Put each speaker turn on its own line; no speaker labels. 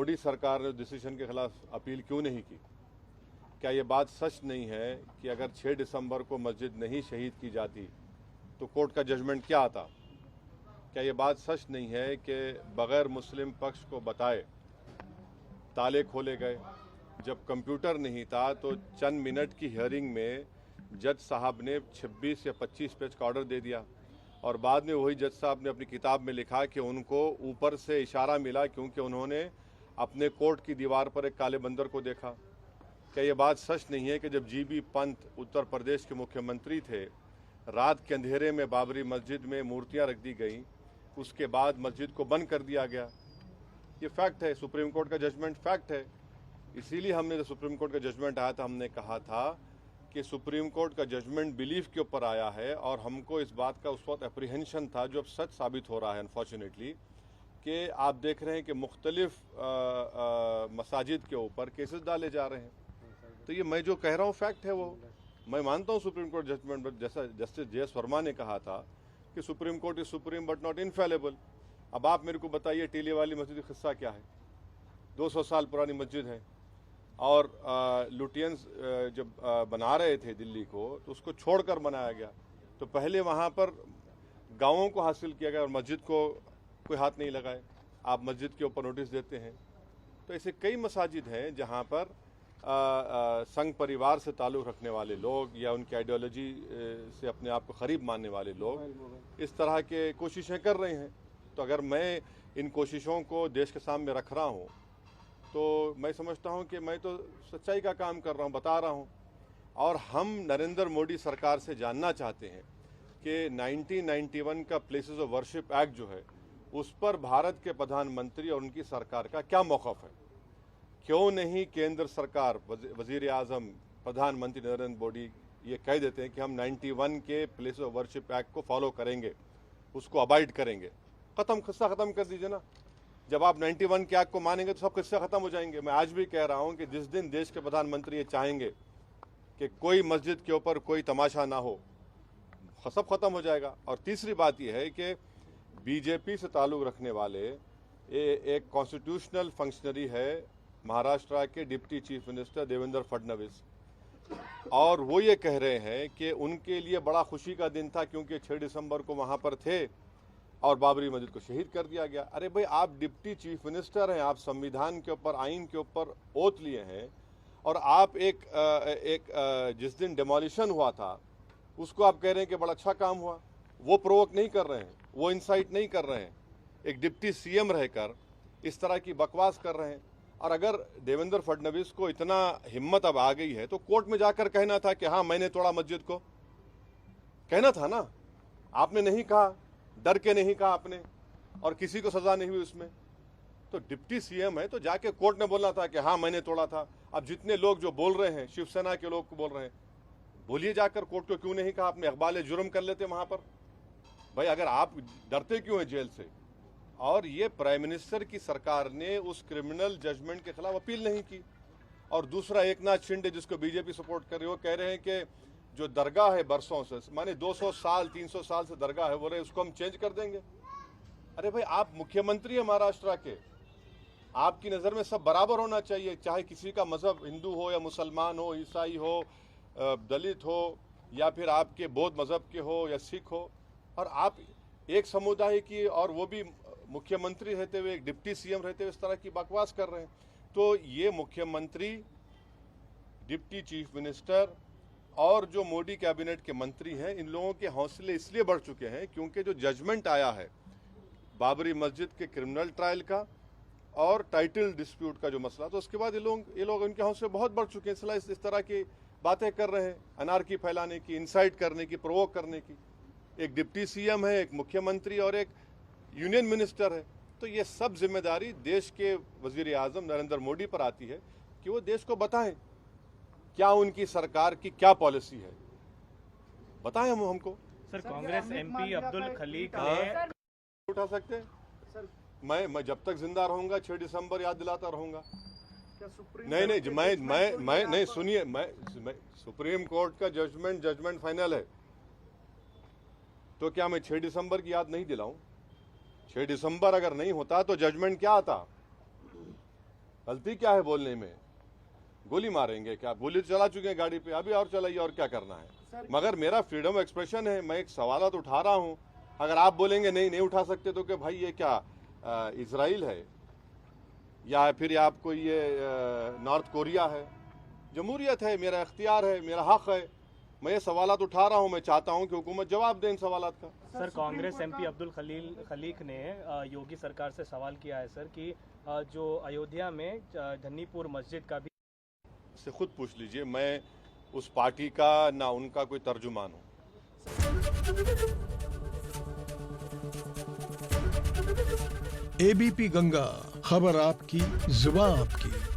मोदी सरकार ने डिसीजन के खिलाफ अपील क्यों नहीं की? क्या ये बात सच नहीं है कि अगर 6 दिसंबर को मस्जिद नहीं शहीद की जाती तो कोर्ट का जजमेंट क्या आता? क्या ये बात सच नहीं है कि बगैर मुस्लिम पक्ष को बताए ताले खोले गए? जब कंप्यूटर नहीं था तो चंद मिनट की हियरिंग में जज साहब ने 26 या 25 पेज का ऑर्डर दे दिया और बाद में वही जज साहब ने अपनी किताब में लिखा कि उनको ऊपर से इशारा मिला क्योंकि उन्होंने अपने कोर्ट की दीवार पर एक काले बंदर को देखा। क्या ये बात सच नहीं है कि जब जीबी पंत उत्तर प्रदेश के मुख्यमंत्री थे, रात के अंधेरे में बाबरी मस्जिद में मूर्तियां रख दी गई, उसके बाद मस्जिद को बंद कर दिया गया? ये फैक्ट है, सुप्रीम कोर्ट का जजमेंट फैक्ट है। इसीलिए हमने जब सुप्रीम कोर्ट का जजमेंट आया था हमने कहा था कि सुप्रीम कोर्ट का जजमेंट बिलीफ के ऊपर आया है और हमको इस बात का उस वक्त एप्रीहेंशन था, जो अब सच साबित हो रहा है अनफॉर्चुनेटली, कि आप देख रहे हैं कि मुख्तलिफ मसाजिद के ऊपर केसेस डाले जा रहे हैं। तो ये मैं जो कह रहा हूँ फैक्ट है, वो मैं मानता हूँ सुप्रीम कोर्ट जजमेंट, बट जैसा जस्टिस जे.एस. वर्मा ने कहा था कि supreme court is supreme but not infallible. अब आप मेरे को बताइए टीले वाली मस्जिद का किस्सा क्या है? 200 साल पुरानी मस्जिद है और लुटियंस जब बना रहे थे दिल्ली को तो उसको छोड़कर बनाया गया। तो पहले वहाँ पर गांवों को हासिल किया गया और मस्जिद को कोई हाथ नहीं लगाए। आप मस्जिद के ऊपर नोटिस देते हैं। तो ऐसे कई मसाजिद हैं जहाँ पर संघ परिवार से ताल्लुक़ रखने वाले लोग या उनकी आइडियोलॉजी से अपने आप को करीब मानने वाले लोग इस तरह के कोशिशें कर रहे हैं। तो अगर मैं इन कोशिशों को देश के सामने रख रहा हूँ तो मैं समझता हूँ कि मैं तो सच्चाई का काम कर रहा हूँ, बता रहा हूँ। और हम नरेंद्र मोदी सरकार से जानना चाहते हैं कि 1991 का प्लेसेस ऑफ वर्शिप एक्ट जो है उस पर भारत के प्रधानमंत्री और उनकी सरकार का क्या मौक़िफ़ है? क्यों नहीं केंद्र सरकार, वज़ीर आज़म, प्रधानमंत्री नरेंद्र मोदी ये कह देते हैं कि हम 91 के प्लेसेस ऑफ वर्शिप एक्ट को फॉलो करेंगे, उसको अबाइड करेंगे। किस्सा ख़त्म कर दीजिए ना। जब आप 91 के एक्ट को मानेंगे तो सब किस्से ख़त्म हो जाएंगे। मैं आज भी कह रहा हूं कि जिस दिन देश के प्रधानमंत्री ये चाहेंगे कि कोई मस्जिद के ऊपर कोई तमाशा ना हो, सब खत्म हो जाएगा। और तीसरी बात यह है कि बीजेपी से ताल्लुक़ रखने वाले एक कॉन्स्टिट्यूशनल फंक्शनरी है महाराष्ट्र के deputy chief minister Devendra Fadnavis, और वो ये कह रहे हैं कि उनके लिए बड़ा खुशी का दिन था क्योंकि 6 दिसंबर को वहाँ पर थे और बाबरी मस्जिद को शहीद कर दिया गया। अरे भाई, आप डिप्टी चीफ मिनिस्टर हैं, आप संविधान के ऊपर, आइन के ऊपर ओथ लिए हैं और आप जिस दिन डिमोलिशन हुआ था उसको आप कह रहे हैं कि बड़ा अच्छा काम हुआ। वो प्रोवोक नहीं कर रहे हैं, वो इंसाइट नहीं कर रहे हैं। एक डिप्टी सीएम रहकर इस तरह की बकवास कर रहे हैं। और अगर देवेंद्र फडणवीस को इतना हिम्मत अब आ गई है तो कोर्ट में जाकर कहना था कि हाँ मैंने तोड़ा मस्जिद को, कहना था ना। आपने नहीं कहा, डर के नहीं कहा आपने, और किसी को सजा नहीं हुई उसमें। तो डिप्टी सीएम है तो जाके कोर्ट में बोलना था कि हाँ मैंने तोड़ा था। अब जितने लोग जो बोल रहे हैं, शिवसेना के लोग को बोल रहे हैं, बोलिए जाकर कोर्ट को क्यों नहीं कहा आपने? इकबाल जुर्म कर लेते वहां पर। भाई अगर आप डरते क्यों हैं जेल से? और ये प्राइम मिनिस्टर की सरकार ने उस क्रिमिनल जजमेंट के खिलाफ अपील नहीं की। और दूसरा, एकनाथ शिंदे जिसको बीजेपी सपोर्ट कर रही है, वो कह रहे हैं कि जो दरगाह है बरसों से, माने 200 साल 300 साल से दरगाह है, बोले उसको हम चेंज कर देंगे। अरे भाई, आप मुख्यमंत्री है महाराष्ट्र के, आपकी नज़र में सब बराबर होना चाहिए, चाहे किसी का मजहब हिंदू हो या मुसलमान हो, ईसाई हो, दलित हो, या फिर आपके बौद्ध मजहब के हो या सिख हो। और आप एक समुदाय की, और वो भी मुख्यमंत्री रहते हुए, एक डिप्टी सीएम रहते हुए इस तरह की बकवास कर रहे हैं। तो ये मुख्यमंत्री, डिप्टी चीफ मिनिस्टर और जो मोदी कैबिनेट के मंत्री हैं, इन लोगों के हौसले इसलिए बढ़ चुके हैं क्योंकि जो जजमेंट आया है बाबरी मस्जिद के क्रिमिनल ट्रायल का और टाइटल डिस्प्यूट का जो मसला, तो उसके बाद ये लोग इनके हौसले बहुत बढ़ चुके हैं। इसलिए इस तरह की बातें कर रहे हैं, अनारकी फैलाने की, इंसाइट करने की, प्रोवोक करने की। एक डिप्टी सीएम है, एक मुख्यमंत्री और एक यूनियन मिनिस्टर है। तो ये सब जिम्मेदारी देश के वजीर आजम नरेंद्र मोदी पर आती है कि वो देश को बताएं क्या उनकी सरकार की क्या पॉलिसी है, बताएं हमको।
सर, कांग्रेस एमपी अब्दुल खलीक ने
उठा सकते हैं। मैं जब तक जिंदा रहूंगा 6 दिसंबर याद दिलाता रहूंगा। नहीं, मैं नहीं, सुनिए, मैं सुप्रीम कोर्ट का जजमेंट फाइनल है, तो क्या मैं 6 दिसंबर की याद नहीं दिलाऊं? 6 दिसंबर अगर नहीं होता तो जजमेंट क्या आता? गलती क्या है बोलने में? गोली मारेंगे क्या? गोली तो चला चुके हैं गाड़ी पे, अभी और चलाइए, और क्या करना है? मगर मेरा फ्रीडम ऑफ एक्सप्रेशन है, मैं एक सवाल तो उठा रहा हूं। अगर आप बोलेंगे नहीं उठा सकते तो कि भाई ये क्या इजराइल है या फिर आपको ये नॉर्थ कोरिया है? जमहूरियत है, मेरा इख्तियार है, मेरा हक है। मैं ये सवालात उठा रहा हूं, मैं चाहता हूं कि हुकूमत जवाब दे इन सवालात का।
सर, कांग्रेस एमपी अब्दुल खलीक ने योगी सरकार से सवाल किया है सर कि जो अयोध्या में धन्नीपुर मस्जिद का भी
से खुद पूछ लीजिए, मैं उस पार्टी का ना उनका कोई तर्जुमान हूं।
एबीपी गंगा, खबर आपकी, जुबान आपकी।